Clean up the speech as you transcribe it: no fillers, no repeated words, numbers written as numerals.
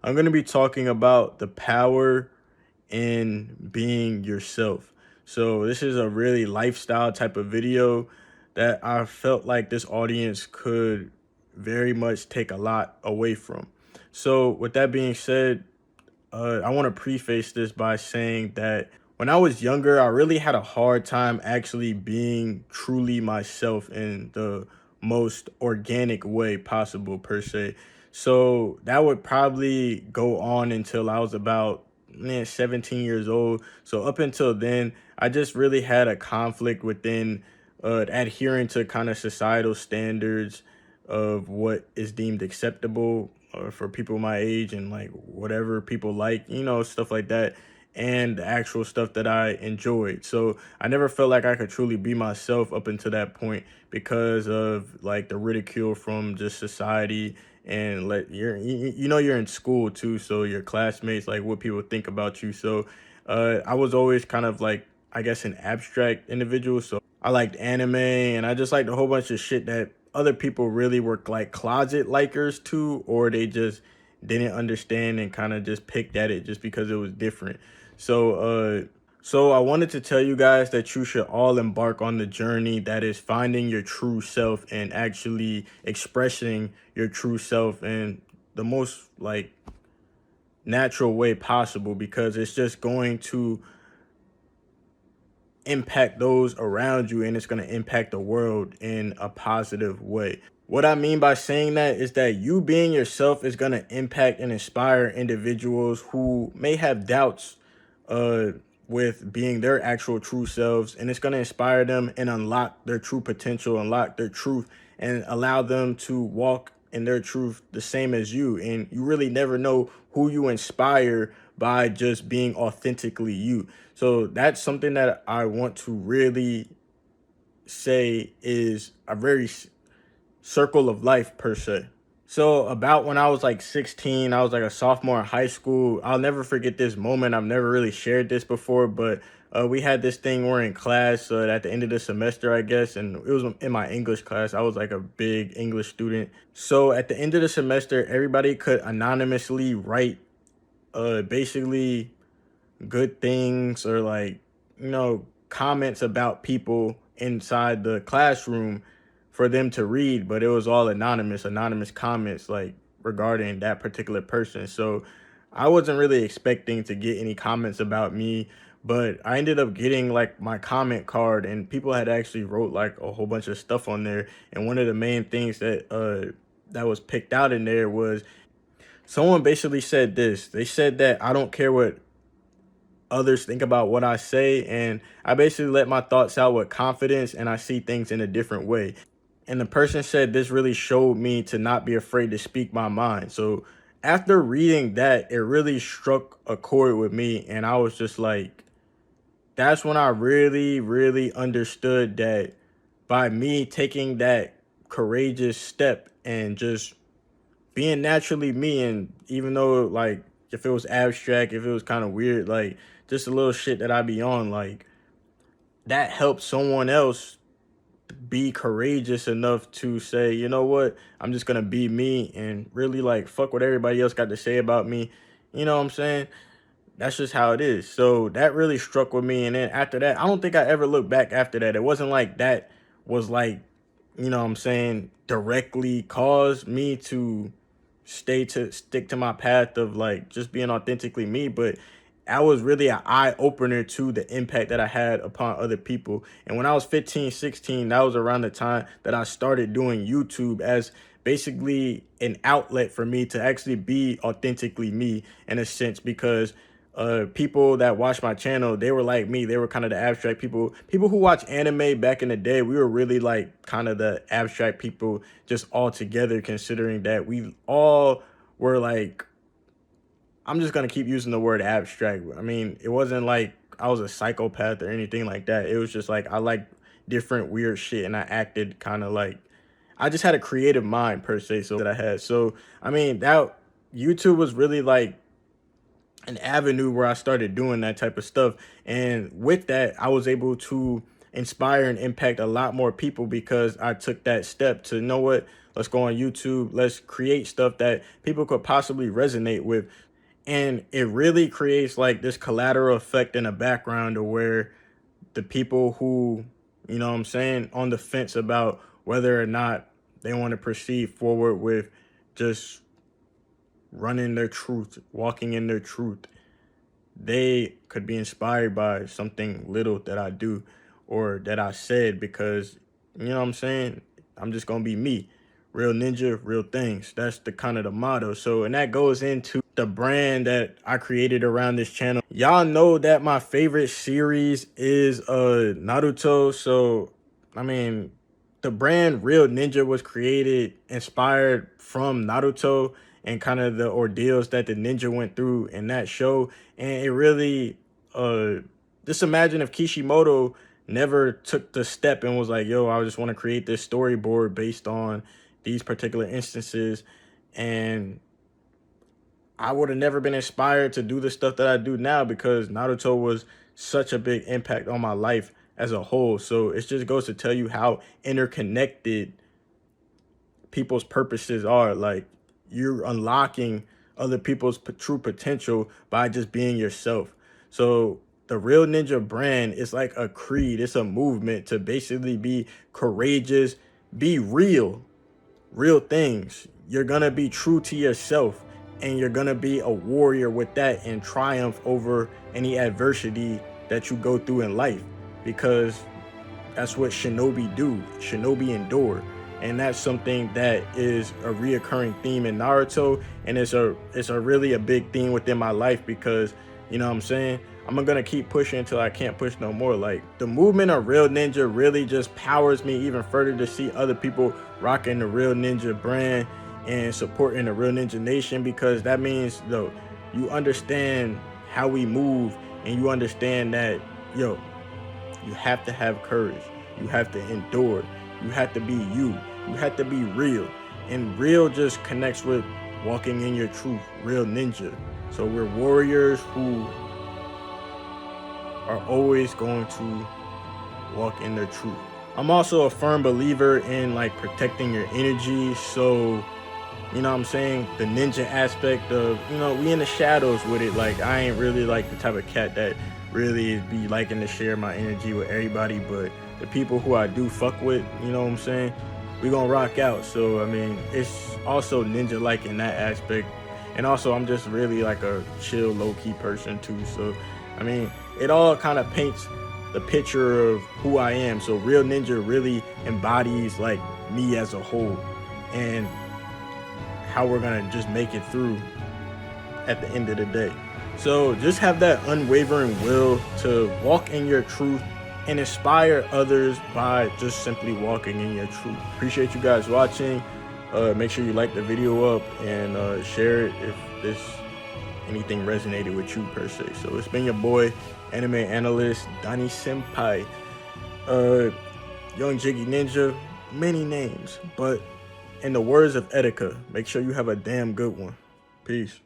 I'm going to be talking about the power in being yourself. So, this is a really lifestyle type of video that I felt like this audience could very much take a lot away from. So, with that being said, I want to preface this by saying that when I was younger, I really had a hard time actually being truly myself in the most organic way possible, per se. So that would probably go on until I was about 17 years old. So up until then, I just really had a conflict within adhering to kind of societal standards of what is deemed acceptable for people my age and like whatever people like, stuff like that, and the actual stuff that I enjoyed. So I never felt like I could truly be myself up until that point because of like the ridicule from just society and let you're in school too, so your classmates like what people think about you. So I was always kind of like, I guess, an abstract individual. So I liked anime and I just liked a whole bunch of shit that other people really were like closet likers too, or they just didn't understand and kind of just picked at it just because it was different. So so I wanted to tell you guys that you should all embark on the journey that is finding your true self and actually expressing your true self in the most like natural way possible, because it's just going to impact those around you and it's going to impact the world in a positive way. What I mean by saying that is that you being yourself is going to impact and inspire individuals who may have doubts uh with being their actual true selves, and it's going to inspire them and unlock their true potential, unlock their truth, and allow them to walk in their truth the same as you. And you really never know who you inspire by just being authentically you. So that's something that I want to really say is a very circle of life, per se. So about when I was like 16, I was like a sophomore in high school. I'll never forget this moment. I've never really shared this before, but we had this thing. We're in class at the end of the semester, I guess, and it was in my English class. I was like a big English student. So at the end of the semester, everybody could anonymously write basically good things or like, comments about people inside the classroom for them to read, but it was all anonymous comments like regarding that particular person. So I wasn't really expecting to get any comments about me, but I ended up getting like my comment card, and people had actually wrote like a whole bunch of stuff on there. And one of the main things that was picked out in there was someone basically said this. They said that I don't care what others think about what I say, and I basically let my thoughts out with confidence and I see things in a different way. And the person said this really showed me to not be afraid to speak my mind. So after reading that, it really struck a chord with me, and I was just like, that's when I really, really understood that by me taking that courageous step and just being naturally me, and even though like if it was abstract, if it was kind of weird, like just a little shit that I be on, like that helped someone else be courageous enough to say, you know what, I'm just gonna be me and really like fuck what everybody else got to say about me. You know what I'm saying? That's just how it is. So that really struck with me. And then after that, I don't think I ever looked back after that. It wasn't like that was like, what I'm saying, directly caused me to stick to my path of like just being authentically me, but I was really an eye opener to the impact that I had upon other people. And when I was 15, 16, that was around the time that I started doing YouTube as basically an outlet for me to actually be authentically me in a sense, because people that watch my channel, they were like me. They were kind of the abstract people who watch anime back in the day. We were really like kind of the abstract people just all together, considering that we all were like, I'm just gonna keep using the word abstract. I mean, it wasn't like I was a psychopath or anything like that. It was just like I like different weird shit, and I acted kind of like I just had a creative mind, per se. So that I had. So I mean, that YouTube was really like an avenue where I started doing that type of stuff. And with that, I was able to inspire and impact a lot more people because I took that step to, know what, Let's go on YouTube. Let's create stuff that people could possibly resonate with. And it really creates like this collateral effect in the background of where the people who, you know what I'm saying, on the fence about whether or not they want to proceed forward with just running their truth, walking in their truth, they could be inspired by something little that I do or that I said, because you know what I'm saying? I'm just gonna be me. Real ninja, real things. That's the kind of the motto. So, and that goes into the brand that I created around this channel. Y'all know that my favorite series is Naruto. So, I mean, the brand Real Ninja was created inspired from Naruto and kind of the ordeals that the ninja went through in that show. And it really, just imagine if Kishimoto never took the step and was like, yo, I just want to create this storyboard based on these particular instances. And I would have never been inspired to do the stuff that I do now, because Naruto was such a big impact on my life as a whole. So it just goes to tell you how interconnected people's purposes are. Like, you're unlocking other people's true potential by just being yourself. So the Real Ninja brand is like a creed. It's a movement to basically be courageous, be real things. You're gonna be true to yourself, and you're gonna be a warrior with that and triumph over any adversity that you go through in life, because that's what shinobi do. Shinobi endure. And that's something that is a reoccurring theme in Naruto, and it's a really a big theme within my life, because you know what I'm saying, I'm gonna keep pushing until I can't push no more. Like, the movement of Real Ninja really just powers me even further to see other people rocking the Real Ninja brand and supporting the Real Ninja Nation, because that means, though, you understand how we move, and you understand that, yo, you have to have courage. You have to endure. You have to be you. You have to be real. And real just connects with walking in your truth. Real ninja. So we're warriors who are always going to walk in their truth. I'm also a firm believer in like protecting your energy. So, you know what I'm saying, the ninja aspect of, you know, we in the shadows with it. Like, I ain't really like the type of cat that really be liking to share my energy with everybody, but the people who I do fuck with, you know what I'm saying, we gonna rock out. So I mean, it's also ninja like in that aspect. And also, I'm just really like a chill, low-key person too. So I mean, it all kind of paints the picture of who I am. So Real Ninja really embodies like me as a whole, and how we're gonna just make it through at the end of the day. So just have that unwavering will to walk in your truth and inspire others by just simply walking in your truth. Appreciate you guys watching. Make sure you like the video up and share it if this anything resonated with you per se. So it's been your boy, anime analyst Donnie Senpai, Young Jiggy Ninja, many names, but in the words of Etika, make sure you have a damn good one. Peace.